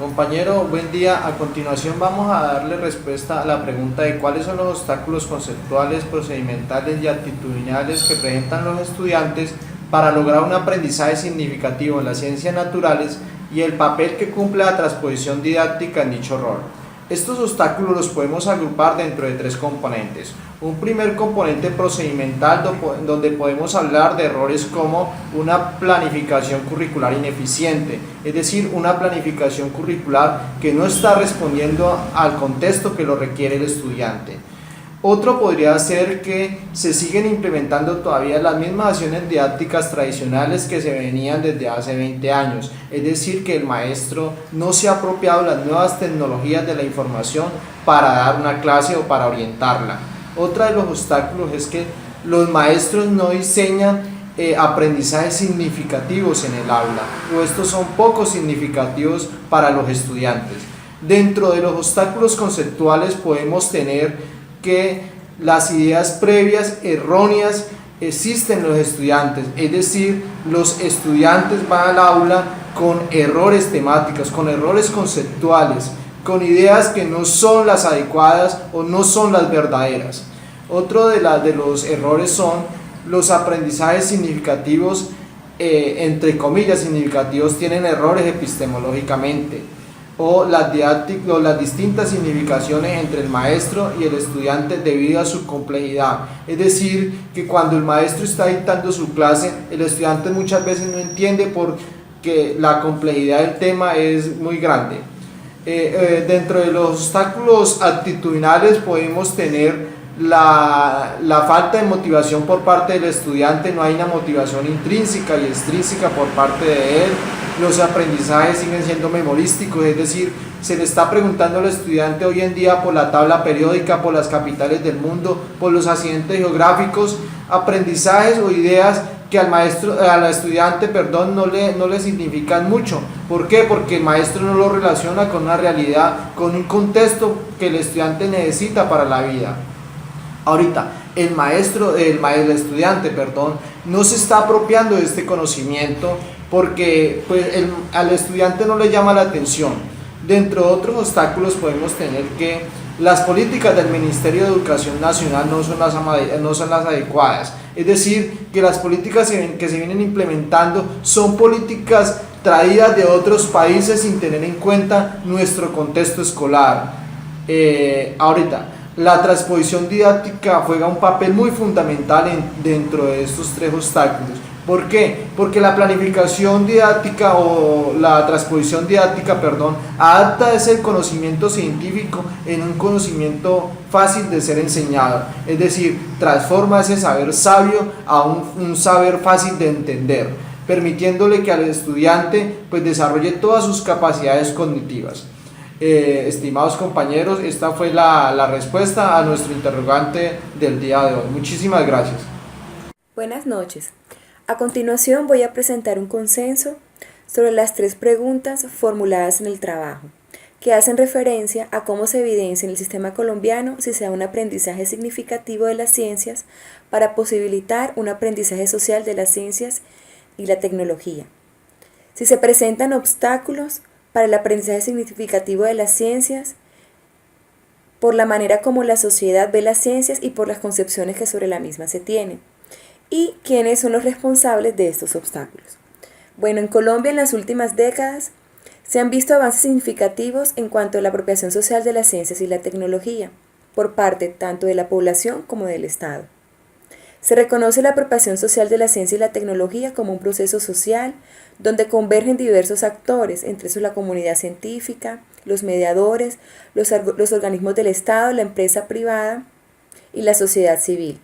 Compañero, buen día. A continuación vamos a darle respuesta a la pregunta de cuáles son los obstáculos conceptuales, procedimentales y actitudinales que presentan los estudiantes para lograr un aprendizaje significativo en las ciencias naturales y el papel que cumple la transposición didáctica en dicho rol. Estos obstáculos los podemos agrupar dentro de tres componentes. Un primer componente procedimental donde podemos hablar de errores como una planificación curricular ineficiente, es decir, una planificación curricular que no está respondiendo al contexto que lo requiere el estudiante. Otro podría ser que se siguen implementando todavía las mismas acciones didácticas tradicionales que se venían desde hace 20 años, es decir, que el maestro no se ha apropiado las nuevas tecnologías de la información para dar una clase o para orientarla. Otro de los obstáculos es que los maestros no diseñan aprendizajes significativos en el aula, o estos son poco significativos para los estudiantes. Dentro de los obstáculos conceptuales podemos tener que las ideas previas erróneas existen en los estudiantes, es decir, los estudiantes van al aula con errores temáticos, con errores conceptuales, con ideas que no son las adecuadas o no son las verdaderas. Otro de los errores son los aprendizajes significativos, entre comillas significativos, tienen errores epistemológicamente, o las distintas significaciones entre el maestro y el estudiante debido a su complejidad. Es decir, que cuando el maestro está dictando su clase, el estudiante muchas veces no entiende porque la complejidad del tema es muy grande. Dentro de los obstáculos actitudinales podemos tener la falta de motivación por parte del estudiante, no hay una motivación intrínseca y extrínseca por parte de él. Los aprendizajes siguen siendo memorísticos, es decir, se le está preguntando al estudiante hoy en día por la tabla periódica, por las capitales del mundo, por los accidentes geográficos, aprendizajes o ideas que al estudiante no le significan mucho. ¿Por qué? Porque el maestro no lo relaciona con una realidad, con un contexto que el estudiante necesita para la vida. Ahorita, el estudiante, no se está apropiando de este conocimiento porque al estudiante no le llama la atención. Dentro de otros obstáculos podemos tener que las políticas del Ministerio de Educación Nacional no son las adecuadas. Es decir, que las políticas que se vienen implementando son políticas traídas de otros países sin tener en cuenta nuestro contexto escolar. Ahorita, la transposición didáctica juega un papel muy fundamental dentro de estos tres obstáculos. ¿Por qué? Porque la planificación didáctica o la transposición didáctica, adapta ese conocimiento científico en un conocimiento fácil de ser enseñado. Es decir, transforma ese saber sabio a un saber fácil de entender, permitiéndole que al estudiante desarrolle todas sus capacidades cognitivas. Estimados compañeros, esta fue la respuesta a nuestro interrogante del día de hoy. Muchísimas gracias. Buenas noches. A continuación voy a presentar un consenso sobre las tres preguntas formuladas en el trabajo, que hacen referencia a cómo se evidencia en el sistema colombiano si se da un aprendizaje significativo de las ciencias para posibilitar un aprendizaje social de las ciencias y la tecnología. Si se presentan obstáculos para el aprendizaje significativo de las ciencias, por la manera como la sociedad ve las ciencias y por las concepciones que sobre la misma se tienen. ¿Y quiénes son los responsables de estos obstáculos? Bueno, en Colombia en las últimas décadas se han visto avances significativos en cuanto a la apropiación social de las ciencias y la tecnología, por parte tanto de la población como del Estado. Se reconoce la apropiación social de la ciencia y la tecnología como un proceso social donde convergen diversos actores, entre esos la comunidad científica, los mediadores, los organismos del Estado, la empresa privada y la sociedad civil.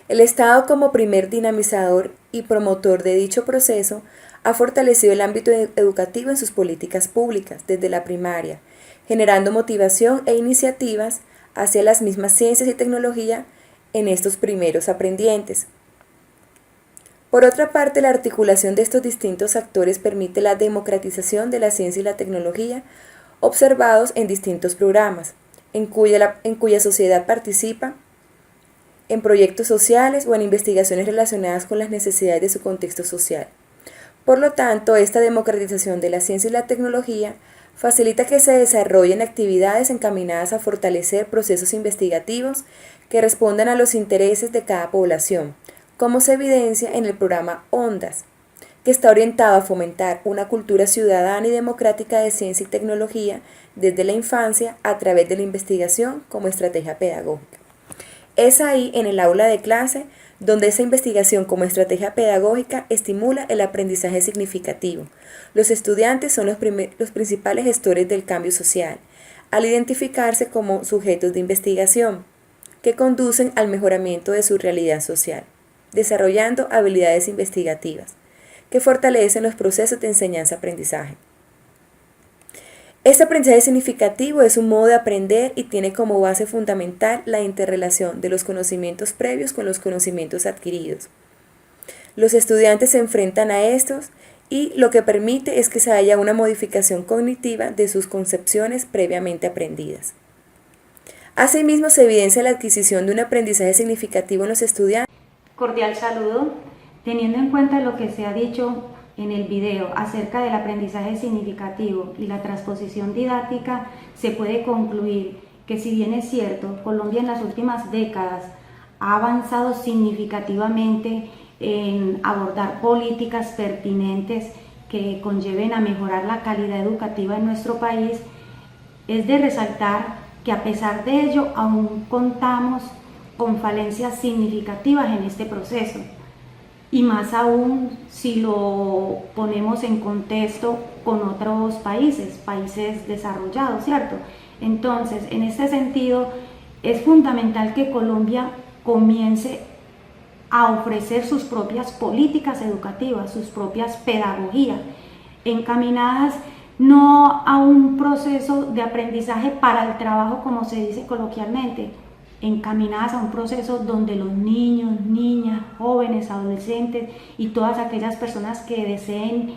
El Estado, como primer dinamizador y promotor de dicho proceso, ha fortalecido el ámbito educativo en sus políticas públicas desde la primaria, generando motivación e iniciativas hacia las mismas ciencias y tecnología en estos primeros aprendientes. Por otra parte, la articulación de estos distintos actores permite la democratización de la ciencia y la tecnología observados en distintos programas, en cuya sociedad participa en proyectos sociales o en investigaciones relacionadas con las necesidades de su contexto social. Por lo tanto, esta democratización de la ciencia y la tecnología Facilita que se desarrollen actividades encaminadas a fortalecer procesos investigativos que respondan a los intereses de cada población, como se evidencia en el programa ONDAS, que está orientado a fomentar una cultura ciudadana y democrática de ciencia y tecnología desde la infancia a través de la investigación como estrategia pedagógica. Es ahí, en el aula de clase, donde esa investigación como estrategia pedagógica estimula el aprendizaje significativo. Los estudiantes son los principales gestores del cambio social, al identificarse como sujetos de investigación, que conducen al mejoramiento de su realidad social, desarrollando habilidades investigativas, que fortalecen los procesos de enseñanza-aprendizaje. Este aprendizaje significativo es un modo de aprender y tiene como base fundamental la interrelación de los conocimientos previos con los conocimientos adquiridos. Los estudiantes se enfrentan a estos y lo que permite es que se haya una modificación cognitiva de sus concepciones previamente aprendidas. Asimismo, se evidencia la adquisición de un aprendizaje significativo en los estudiantes. Cordial saludo. Teniendo en cuenta lo que se ha dicho en el video acerca del aprendizaje significativo y la transposición didáctica, se puede concluir que, si bien es cierto, Colombia en las últimas décadas ha avanzado significativamente en abordar políticas pertinentes que conlleven a mejorar la calidad educativa en nuestro país, es de resaltar que, a pesar de ello, aún contamos con falencias significativas en este proceso. Y más aún si lo ponemos en contexto con otros países desarrollados, ¿cierto? Entonces, en este sentido, es fundamental que Colombia comience a ofrecer sus propias políticas educativas, sus propias pedagogías, encaminadas no a un proceso de aprendizaje para el trabajo, como se dice coloquialmente, encaminadas a un proceso donde los niños, niñas, jóvenes, adolescentes y todas aquellas personas que deseen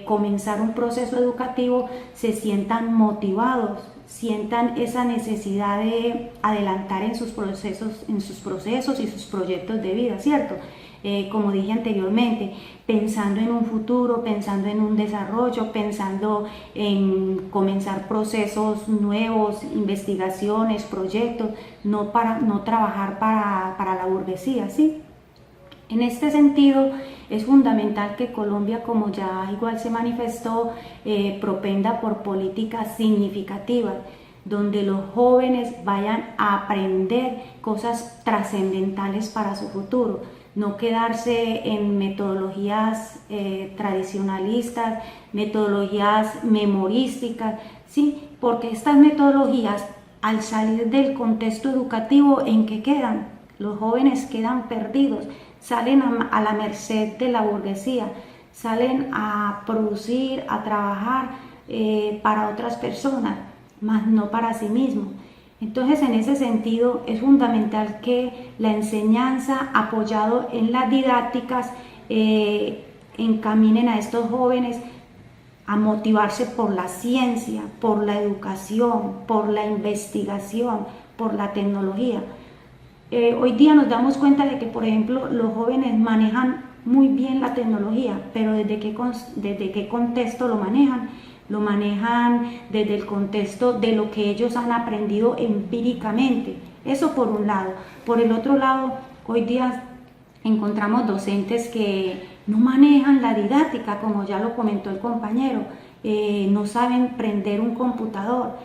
comenzar un proceso educativo se sientan motivados, sientan esa necesidad de adelantar en sus procesos y sus proyectos de vida, ¿cierto? Como dije anteriormente, pensando en un futuro, pensando en un desarrollo, pensando en comenzar procesos nuevos, investigaciones, proyectos, no trabajar para la burguesía, ¿sí? En este sentido, es fundamental que Colombia, como ya igual se manifestó, propenda por políticas significativas, donde los jóvenes vayan a aprender cosas trascendentales para su futuro, no quedarse en metodologías tradicionalistas, metodologías memorísticas, ¿sí? Porque estas metodologías, al salir del contexto educativo, ¿en qué quedan? Los jóvenes quedan perdidos, salen a la merced de la burguesía, salen a producir, a trabajar para otras personas, más no para sí mismos. Entonces, en ese sentido, es fundamental que la enseñanza, apoyado en las didácticas, encaminen a estos jóvenes a motivarse por la ciencia, por la educación, por la investigación, por la tecnología. Hoy día nos damos cuenta de que, por ejemplo, los jóvenes manejan muy bien la tecnología, pero ¿desde qué contexto lo manejan? Lo manejan desde el contexto de lo que ellos han aprendido empíricamente. Eso por un lado. Por el otro lado, hoy día encontramos docentes que no manejan la didáctica, como ya lo comentó el compañero, no saben prender un computador.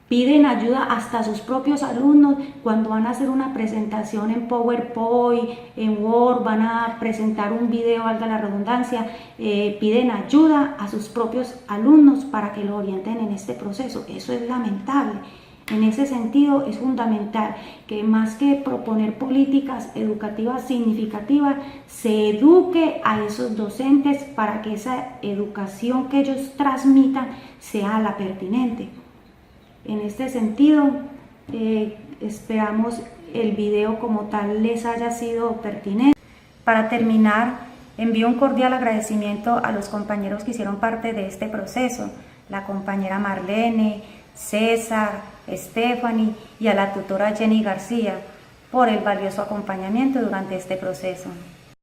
Piden ayuda hasta a sus propios alumnos cuando van a hacer una presentación en PowerPoint, en Word, van a presentar un video, valga la redundancia, piden ayuda a sus propios alumnos para que lo orienten en este proceso. Eso es lamentable. En ese sentido, es fundamental que, más que proponer políticas educativas significativas, se eduque a esos docentes para que esa educación que ellos transmitan sea la pertinente. En este sentido, esperamos el video como tal les haya sido pertinente. Para terminar, envío un cordial agradecimiento a los compañeros que hicieron parte de este proceso, la compañera Marlene, César, Stephanie y a la tutora Jenny García por el valioso acompañamiento durante este proceso.